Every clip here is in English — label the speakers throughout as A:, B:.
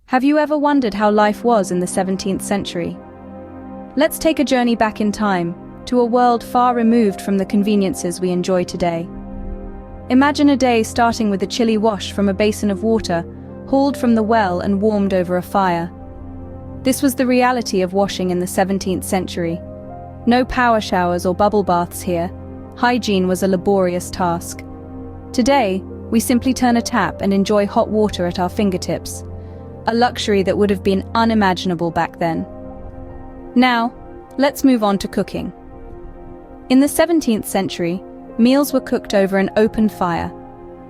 A: Have you ever wondered how life was in the 17th century? Let's take a journey back in time, to a world far removed from the conveniences we enjoy today. Imagine a day starting with a chilly wash from a basin of water, hauled from the well and warmed over a fire. This was the reality of washing in the 17th century. No power showers or bubble baths here. Hygiene was a laborious task. Today, we simply turn a tap and enjoy hot water at our fingertips, a luxury that would have been unimaginable back then. Now, let's move on to cooking. In the 17th century, meals were cooked over an open fire,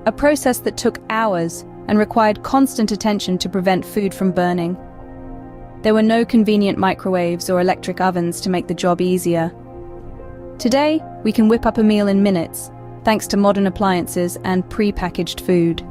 A: a process that took hours and required constant attention to prevent food from burning. There were no convenient microwaves or electric ovens to make the job easier. Today, we can whip up a meal in minutes, thanks to modern appliances and pre-packaged food.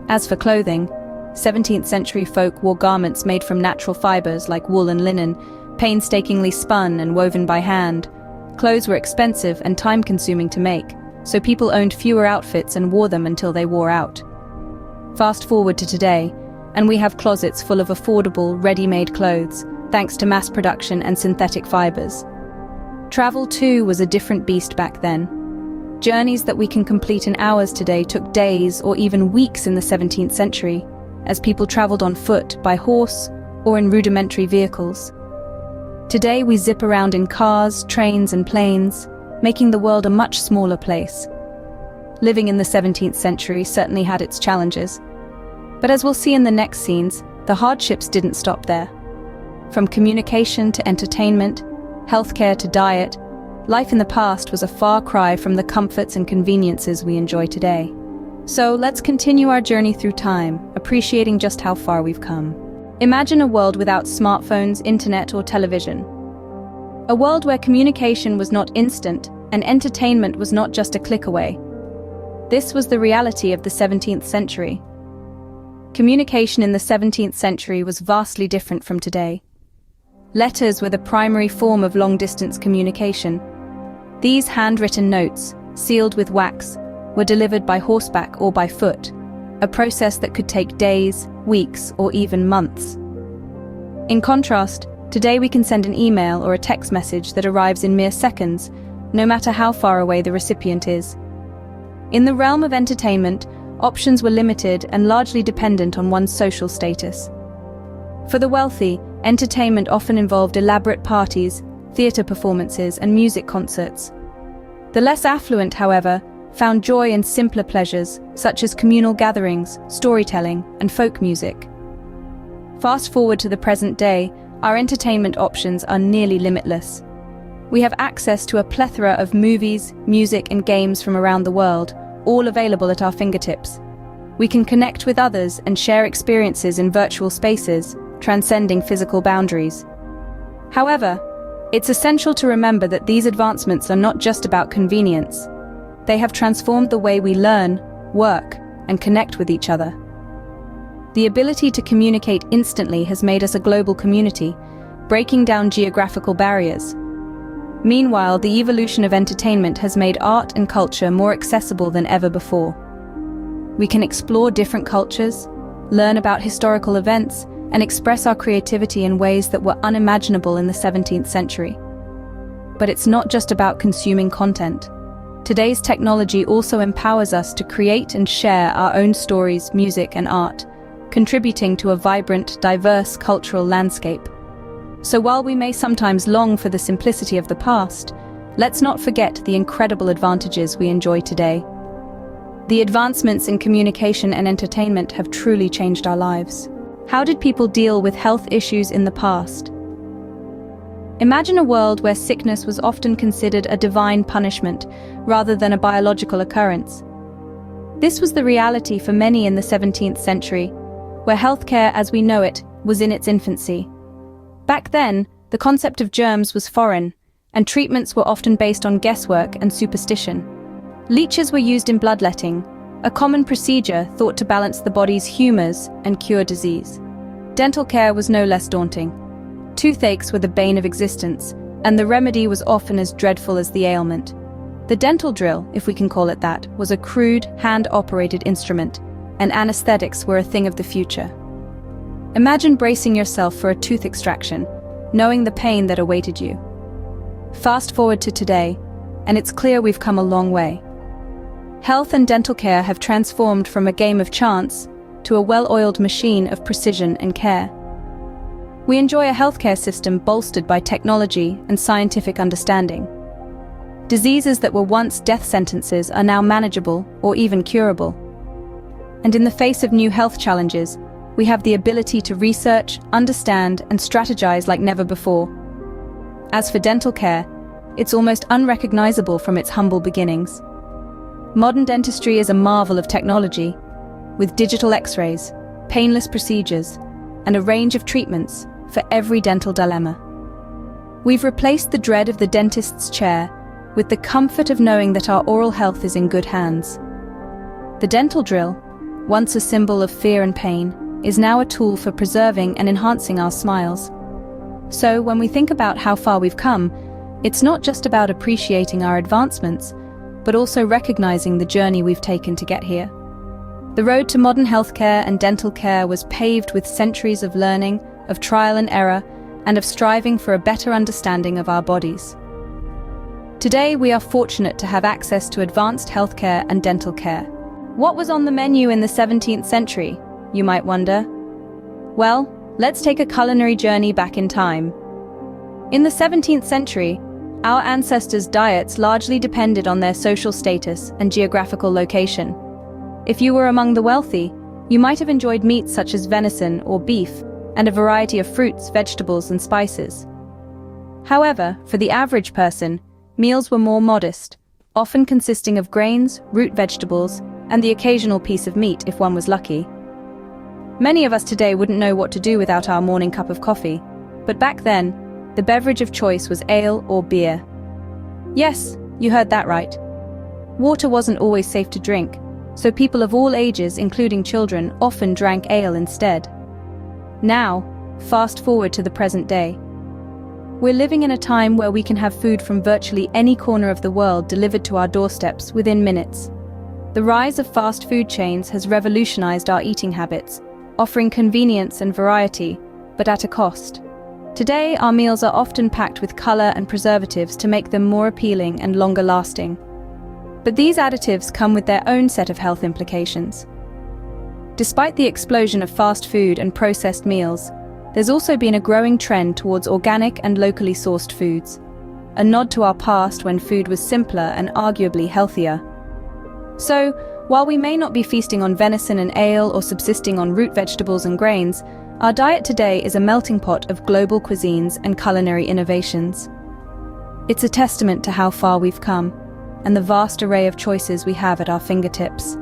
A: As for clothing, 17th century folk wore garments made from natural fibers like wool and linen, painstakingly spun and woven by hand. Clothes were expensive and time-consuming to make, so people owned fewer outfits and wore them until they wore out. Fast forward to today, and we have closets full of affordable, ready-made clothes, thanks to mass production and synthetic fibers. Travel, too, was a different beast back then. Journeys that we can complete in hours today took days or even weeks in the 17th century, as people traveled on foot, by horse, or in rudimentary vehicles. Today we zip around in cars, trains and planes, making the world a much smaller place. Living in the 17th century certainly had its challenges. But as we'll see in the next scenes, the hardships didn't stop there. From communication to entertainment, healthcare to diet, life in the past was a far cry from the comforts and conveniences we enjoy today. So let's continue our journey through time, appreciating just how far we've come. Imagine a world without smartphones, internet, or television. A world where communication was not instant and entertainment was not just a click away. This was the reality of the 17th century. Communication in the 17th century was vastly different from today. Letters were the primary form of long-distance communication. These handwritten notes, sealed with wax, were delivered by horseback or by foot, a process that could take days, weeks, or even months. In contrast, today we can send an email or a text message that arrives in mere seconds, no matter how far away the recipient is. In the realm of entertainment, options were limited and largely dependent on one's social status. For the wealthy, entertainment often involved elaborate parties, theatre performances, and music concerts. The less affluent, however, found joy in simpler pleasures, such as communal gatherings, storytelling, and folk music. Fast forward to the present day, our entertainment options are nearly limitless. We have access to a plethora of movies, music, and games from around the world, all available at our fingertips. We can connect with others and share experiences in virtual spaces, transcending physical boundaries. However, it's essential to remember that these advancements are not just about convenience. They have transformed the way we learn, work, and connect with each other. The ability to communicate instantly has made us a global community, breaking down geographical barriers. Meanwhile, the evolution of entertainment has made art and culture more accessible than ever before. We can explore different cultures, learn about historical events, and express our creativity in ways that were unimaginable in the 17th century. But it's not just about consuming content. Today's technology also empowers us to create and share our own stories, music, and art, contributing to a vibrant, diverse cultural landscape. So while we may sometimes long for the simplicity of the past, let's not forget the incredible advantages we enjoy today. The advancements in communication and entertainment have truly changed our lives. How did people deal with health issues in the past? Imagine a world where sickness was often considered a divine punishment rather than a biological occurrence. This was the reality for many in the 17th century, where healthcare as we know it was in its infancy. Back then, the concept of germs was foreign, and treatments were often based on guesswork and superstition. Leeches were used in bloodletting, a common procedure thought to balance the body's humors and cure disease. Dental care was no less daunting. Toothaches were the bane of existence, and the remedy was often as dreadful as the ailment. The dental drill, if we can call it that, was a crude, hand-operated instrument, and anesthetics were a thing of the future. Imagine bracing yourself for a tooth extraction, knowing the pain that awaited you. Fast forward to today, and it's clear we've come a long way. Health and dental care have transformed from a game of chance to a well-oiled machine of precision and care. We enjoy a healthcare system bolstered by technology and scientific understanding. Diseases that were once death sentences are now manageable or even curable. And in the face of new health challenges, we have the ability to research, understand, and strategize like never before. As for dental care, it's almost unrecognizable from its humble beginnings. Modern dentistry is a marvel of technology, with digital X-rays, painless procedures, and a range of treatments for every dental dilemma. We've replaced the dread of the dentist's chair with the comfort of knowing that our oral health is in good hands. The dental drill, once a symbol of fear and pain, is now a tool for preserving and enhancing our smiles. So when we think about how far we've come, it's not just about appreciating our advancements, but also recognizing the journey we've taken to get here. The road to modern healthcare and dental care was paved with centuries of learning, of trial and error, and of striving for a better understanding of our bodies. Today, we are fortunate to have access to advanced healthcare and dental care. What was on the menu in the 17th century, you might wonder? Well, let's take a culinary journey back in time. In the 17th century, our ancestors' diets largely depended on their social status and geographical location. If you were among the wealthy, you might have enjoyed meats such as venison or beef, and a variety of fruits, vegetables, and spices. However, for the average person, meals were more modest, often consisting of grains, root vegetables, and the occasional piece of meat if one was lucky. Many of us today wouldn't know what to do without our morning cup of coffee, but back then, the beverage of choice was ale or beer. Yes, you heard that right. Water wasn't always safe to drink, so people of all ages, including children, often drank ale instead. Now, fast forward to the present day. We're living in a time where we can have food from virtually any corner of the world delivered to our doorsteps within minutes. The rise of fast food chains has revolutionized our eating habits, offering convenience and variety, but at a cost. Today, our meals are often packed with color and preservatives to make them more appealing and longer lasting. But these additives come with their own set of health implications. Despite the explosion of fast food and processed meals, there's also been a growing trend towards organic and locally sourced foods, a nod to our past when food was simpler and arguably healthier. So, while we may not be feasting on venison and ale or subsisting on root vegetables and grains, our diet today is a melting pot of global cuisines and culinary innovations. It's a testament to how far we've come, and the vast array of choices we have at our fingertips.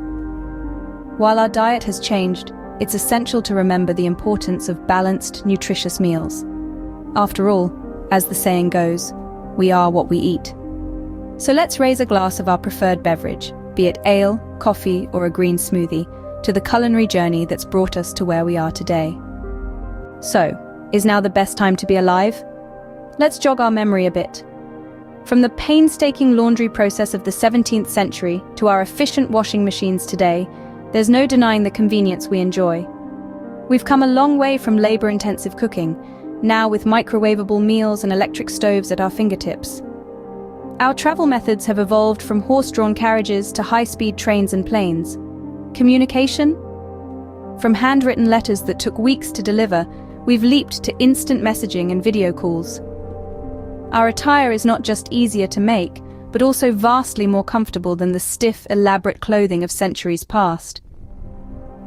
A: While our diet has changed, it's essential to remember the importance of balanced, nutritious meals. After all, as the saying goes, we are what we eat. So let's raise a glass of our preferred beverage, be it ale, coffee, or a green smoothie, to the culinary journey that's brought us to where we are today. So, is now the best time to be alive? Let's jog our memory a bit. From the painstaking laundry process of the 17th century to our efficient washing machines today, there's no denying the convenience we enjoy. We've come a long way from labor-intensive cooking, now with microwavable meals and electric stoves at our fingertips. Our travel methods have evolved from horse-drawn carriages to high-speed trains and planes. Communication? From handwritten letters that took weeks to deliver, we've leaped to instant messaging and video calls. Our attire is not just easier to make, but also vastly more comfortable than the stiff, elaborate clothing of centuries past.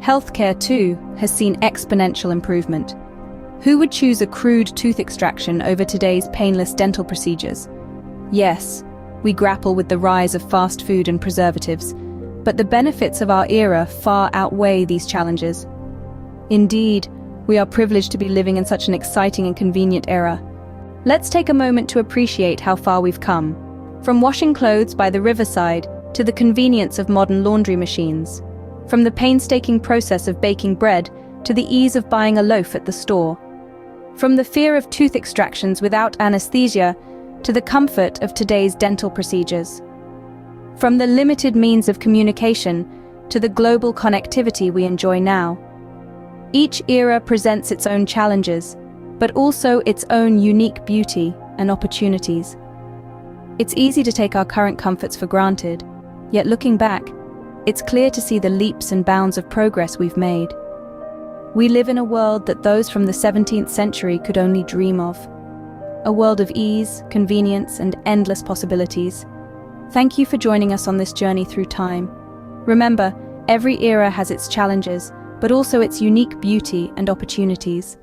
A: Healthcare, too, has seen exponential improvement. Who would choose a crude tooth extraction over today's painless dental procedures? Yes, we grapple with the rise of fast food and preservatives, but the benefits of our era far outweigh these challenges. Indeed, we are privileged to be living in such an exciting and convenient era. Let's take a moment to appreciate how far we've come. From washing clothes by the riverside to the convenience of modern laundry machines. From the painstaking process of baking bread to the ease of buying a loaf at the store. From the fear of tooth extractions without anesthesia to the comfort of today's dental procedures. From the limited means of communication to the global connectivity we enjoy now. Each era presents its own challenges, but also its own unique beauty and opportunities. It's easy to take our current comforts for granted, yet looking back, it's clear to see the leaps and bounds of progress we've made. We live in a world that those from the 17th century could only dream of. A world of ease, convenience, and endless possibilities. Thank you for joining us on this journey through time. Remember, every era has its challenges, but also its unique beauty and opportunities.